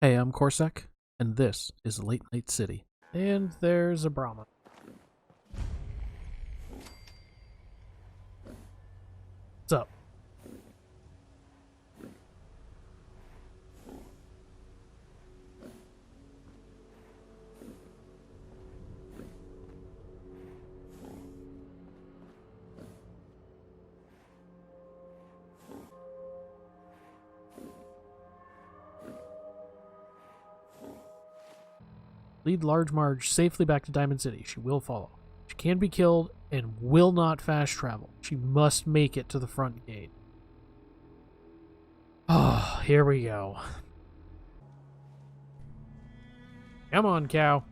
Hey, I'm Corsac, and this is Late Night City. And there's a Brahma. What's up? Lead Large Marge safely back to Diamond City. She will follow. She can be killed and will not fast travel. She must make it to the front gate. Oh, here we go. Come on, cow.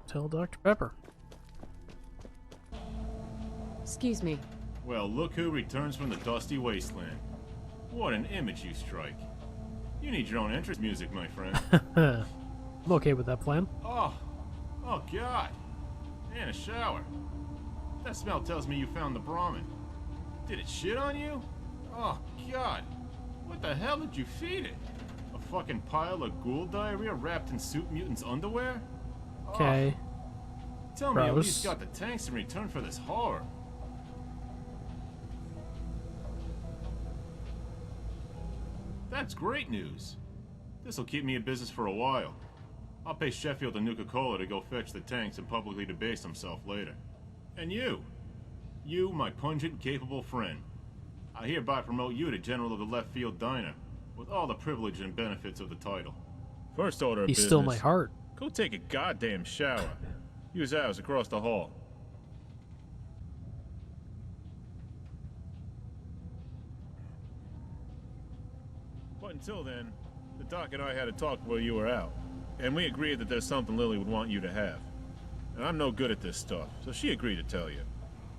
Tell Dr. Pepper. Excuse me. Well, look who returns from the dusty wasteland. What an image you strike. You need your own entrance music, my friend. I'm okay with that plan. Oh God. And a shower. That smell tells me you found the Brahmin. Did it shit on you? Oh God. What the hell did you feed it? A fucking pile of ghoul diarrhea wrapped in soup mutant's underwear? Okay. Tell me at Gross. least got the tanks in return for this horror. That's great news. This'll keep me in business for a while. I'll pay Sheffield and Nuka-Cola to go fetch the tanks and publicly debase himself later. And you, my pungent, capable friend. I hereby promote you to General of the Left Field Diner, with all the privilege and benefits of the title. First order of He's business. still my heart. Go take a goddamn shower. Use ours across the hall. But until then, the doc and I had a talk while you were out, and we agreed that there's something Lily would want you to have. And I'm no good at this stuff, so she agreed to tell you.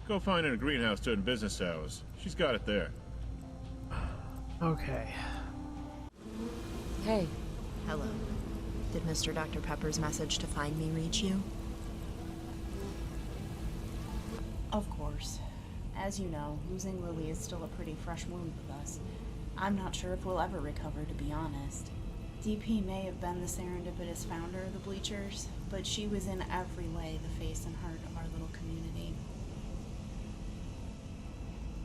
Go find her in a greenhouse during business hours. She's got it there. Okay. Hey. Hello. Did Mr. Dr. Pepper's message to find me reach you? Of course. As you know, losing Lily is still a pretty fresh wound with us. I'm not sure if we'll ever recover, to be honest. DP may have been the serendipitous founder of the Bleachers, but she was in every way the face and heart of our little community.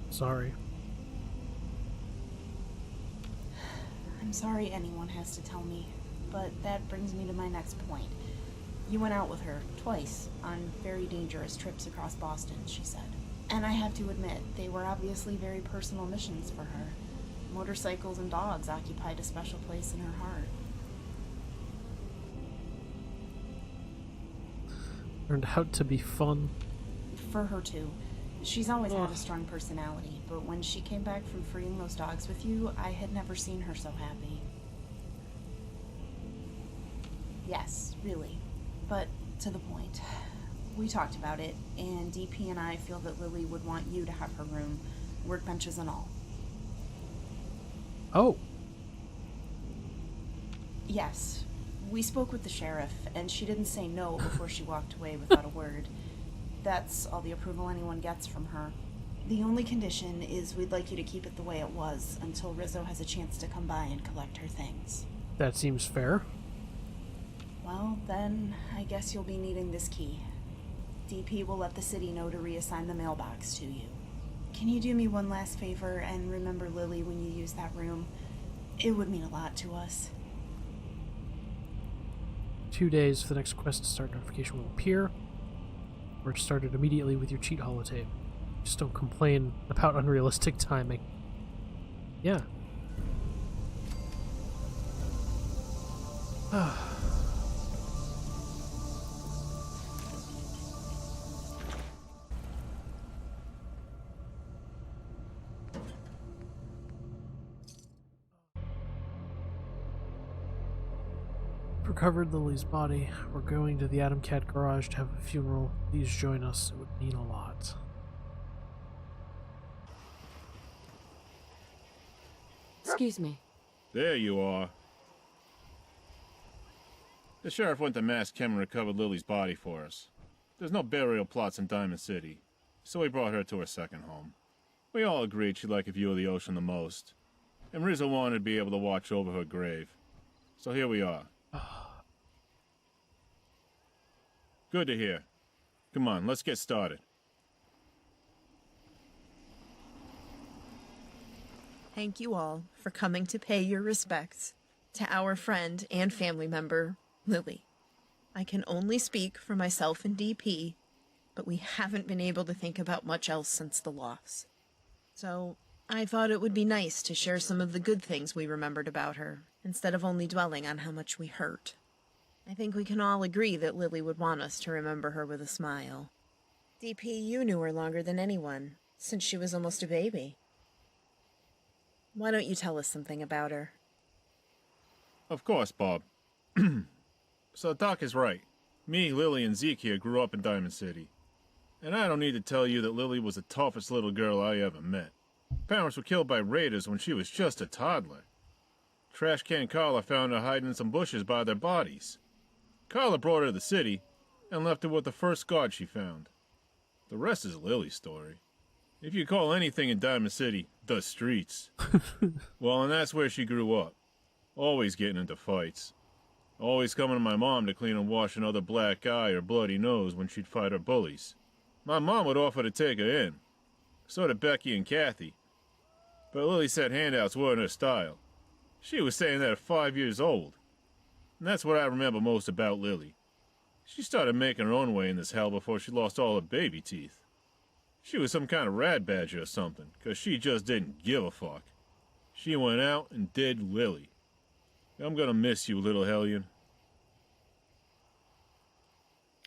Sorry. I'm sorry anyone has to tell me, but that brings me to my next point. You went out with her, twice, on very dangerous trips across Boston, she said. And I have to admit, they were obviously very personal missions for her. Motorcycles and dogs occupied a special place in her heart. Turned out to be fun. For her too. She's always had a strong personality, but when she came back from freeing those dogs with you, I had never seen her so happy. Yes, really. But to the point. We talked about it, and DP and I feel that Lily would want you to have her room, workbenches and all. Oh. Yes. We spoke with the sheriff, and she didn't say no before she walked away without a word. That's all the approval anyone gets from her. The only condition is we'd like you to keep it the way it was until Rizzo has a chance to come by and collect her things. That seems fair. Well, then, I guess you'll be needing this key. DP will let the city know to reassign the mailbox to you. Can you do me one last favor and remember Lily when you use that room? It would mean a lot to us. 2 days for the next quest to start. Notification will appear. Or it started immediately with your cheat holotape. Just don't complain about unrealistic timing. Yeah. Recovered Lily's body. We're going to the Atom Cat garage to have a funeral. Please join us. It would mean a lot. Excuse me. There you are. The sheriff went to Mass Chem and recovered Lily's body for us. There's no burial plots in Diamond City, so we brought her to her second home. We all agreed she'd like a view of the ocean the most, and Rizzo wanted to be able to watch over her grave. So here we are. Good to hear. Come on, let's get started. Thank you all for coming to pay your respects to our friend and family member, Lily. I can only speak for myself and DP, but we haven't been able to think about much else since the loss. So I thought it would be nice to share some of the good things we remembered about her, instead of only dwelling on how much we hurt. I think we can all agree that Lily would want us to remember her with a smile. DP, you knew her longer than anyone, since she was almost a baby. Why don't you tell us something about her? Of course, Bob. So Doc is right. Me, Lily, and Zeke here grew up in Diamond City. And I don't need to tell you that Lily was the toughest little girl I ever met. Parents were killed by raiders when she was just a toddler. Trash can Carla found her hiding in some bushes by their bodies. Carla brought her to the city and left her with the first guard she found. The rest is Lily's story. If you call anything in Diamond City the streets, well, and that's where she grew up. Always getting into fights. Always coming to my mom to clean and wash another black eye or bloody nose when she'd fight her bullies. My mom would offer to take her in. So did Becky and Kathy. But Lily said handouts weren't her style. She was saying that at 5 years old. And that's what I remember most about Lily. She started making her own way in this hell before she lost all her baby teeth. She was some kind of rat badger or something, 'cause she just didn't give a fuck. She went out and did Lily. I'm gonna miss you, little hellion.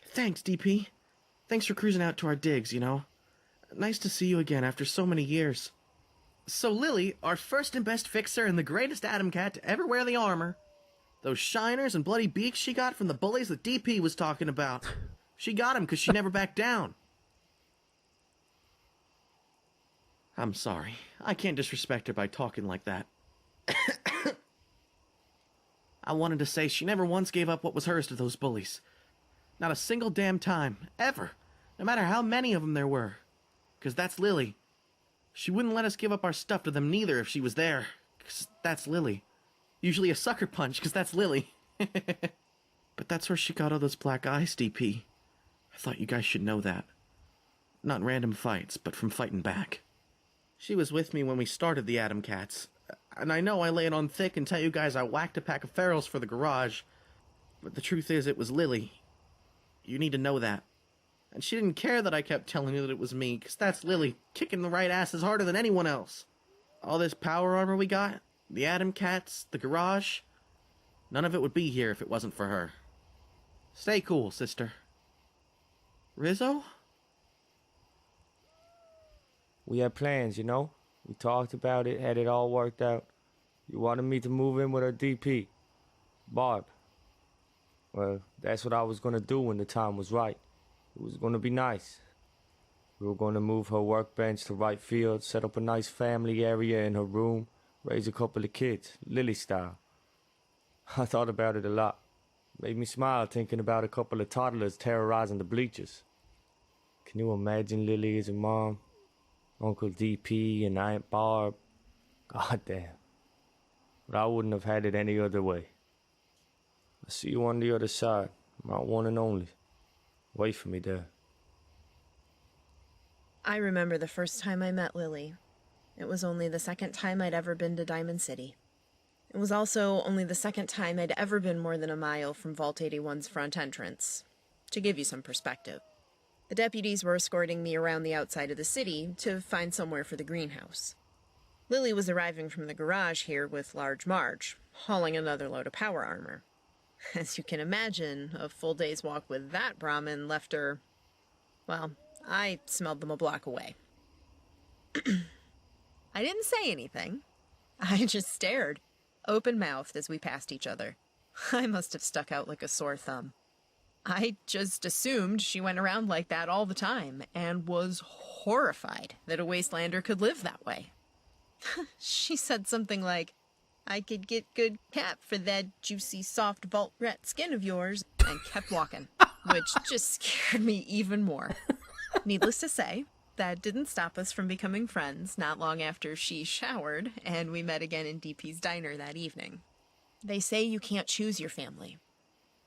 Thanks, DP. Thanks for cruising out to our digs, you know. Nice to see you again after so many years. So Lily, our first and best fixer and the greatest Atom Cat to ever wear the armor. Those shiners and bloody beaks she got from the bullies that DP was talking about. She got them because she never backed down. I'm sorry. I can't disrespect her by talking like that. I wanted to say she never once gave up what was hers to those bullies. Not a single damn time, ever. No matter how many of them there were. 'Cause that's Lily. She wouldn't let us give up our stuff to them neither if she was there. 'Cause that's Lily. Usually a sucker punch, 'cause that's Lily. But that's where she got all those black eyes, DP. I thought you guys should know that. Not random fights, but from fighting back. She was with me when we started the Atom Cats. And I know I lay it on thick and tell you guys I whacked a pack of ferals for the garage. But the truth is, it was Lily. You need to know that. And she didn't care that I kept telling you that it was me, 'cause that's Lily, kicking the right asses harder than anyone else. All this power armor we got, the Atom Cats, the garage, none of it would be here if it wasn't for her. Stay cool, sister. Rizzo? We had plans, you know? We talked about it, had it all worked out. You wanted me to move in with her DP. Barb. Well, that's what I was gonna do when the time was right. It was gonna be nice. We were gonna move her workbench to right field, set up a nice family area in her room, raise a couple of kids, Lily style. I thought about it a lot. Made me smile thinking about a couple of toddlers terrorizing the bleachers. Can you imagine Lily as a mom? Uncle DP and Aunt Barb? God damn. But I wouldn't have had it any other way. I'll see you on the other side, my one and only. Wait for me there. I remember the first time I met Lily. It was only the second time I'd ever been to Diamond City. It was also only the second time I'd ever been more than a mile from Vault 81's front entrance. To give you some perspective. The deputies were escorting me around the outside of the city to find somewhere for the greenhouse. Lily was arriving from the garage here with Large Marge, hauling another load of power armor. As you can imagine, a full day's walk with that Brahmin left her... Well, I smelled them a block away. I didn't say anything. I just stared, open-mouthed, as we passed each other. I must have stuck out like a sore thumb. I just assumed she went around like that all the time, and was horrified that a wastelander could live that way. She said something like, I could get good cap for that juicy, soft vault rat skin of yours, and kept walking, which just scared me even more. Needless to say, that didn't stop us from becoming friends not long after she showered and we met again in DP's diner that evening. They say you can't choose your family,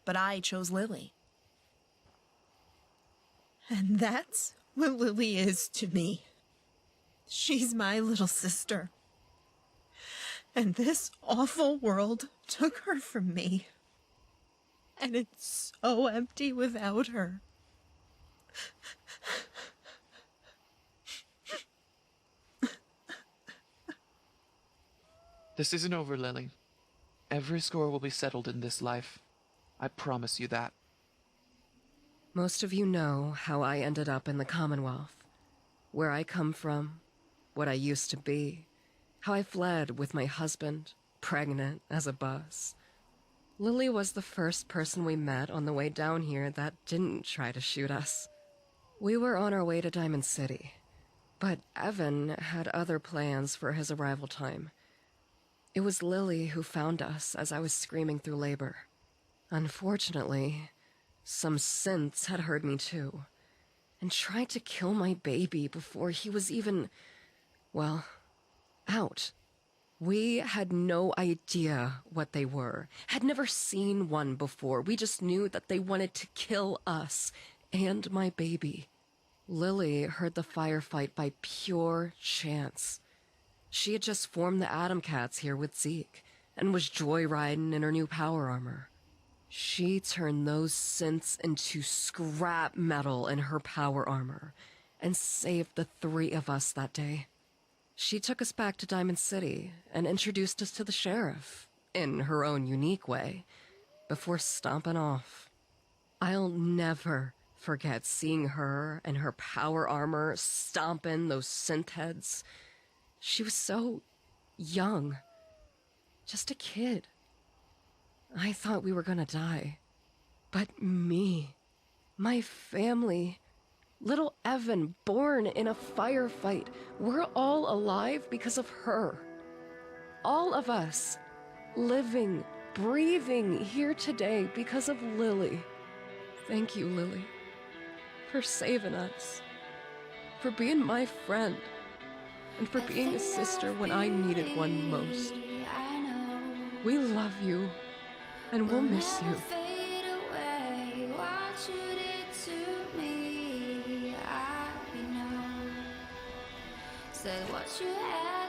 but I chose Lily. And that's what Lily is to me. She's my little sister. And this awful world took her from me. And it's so empty without her. This isn't over, Lily. Every score will be settled in this life. I promise you that. Most of you know how I ended up in the Commonwealth. Where I come from, what I used to be, how I fled with my husband, pregnant as a bus. Lily was the first person we met on the way down here that didn't try to shoot us. We were on our way to Diamond City, but Evan had other plans for his arrival time. It was Lily who found us as I was screaming through labor. Unfortunately, some synths had heard me too, and tried to kill my baby before he was even, well, out. We had no idea what they were, had never seen one before. We just knew that they wanted to kill us and my baby. Lily heard the firefight by pure chance. She had just formed the Atom Cats here with Zeke, and was joyriding in her new power armor. She turned those synths into scrap metal in her power armor, and saved the 3 of us that day. She took us back to Diamond City, and introduced us to the sheriff, in her own unique way, before stomping off. I'll never forget seeing her and her power armor stomping those synth heads. She was so young. Just a kid. I thought we were gonna die. But me, my family, little Evan born in a firefight, we're all alive because of her. All of us, living, breathing here today because of Lily. Thank you, Lily, for saving us, for being my friend, and for being a sister when I needed one most. We love you, and we'll miss you. Said what you had.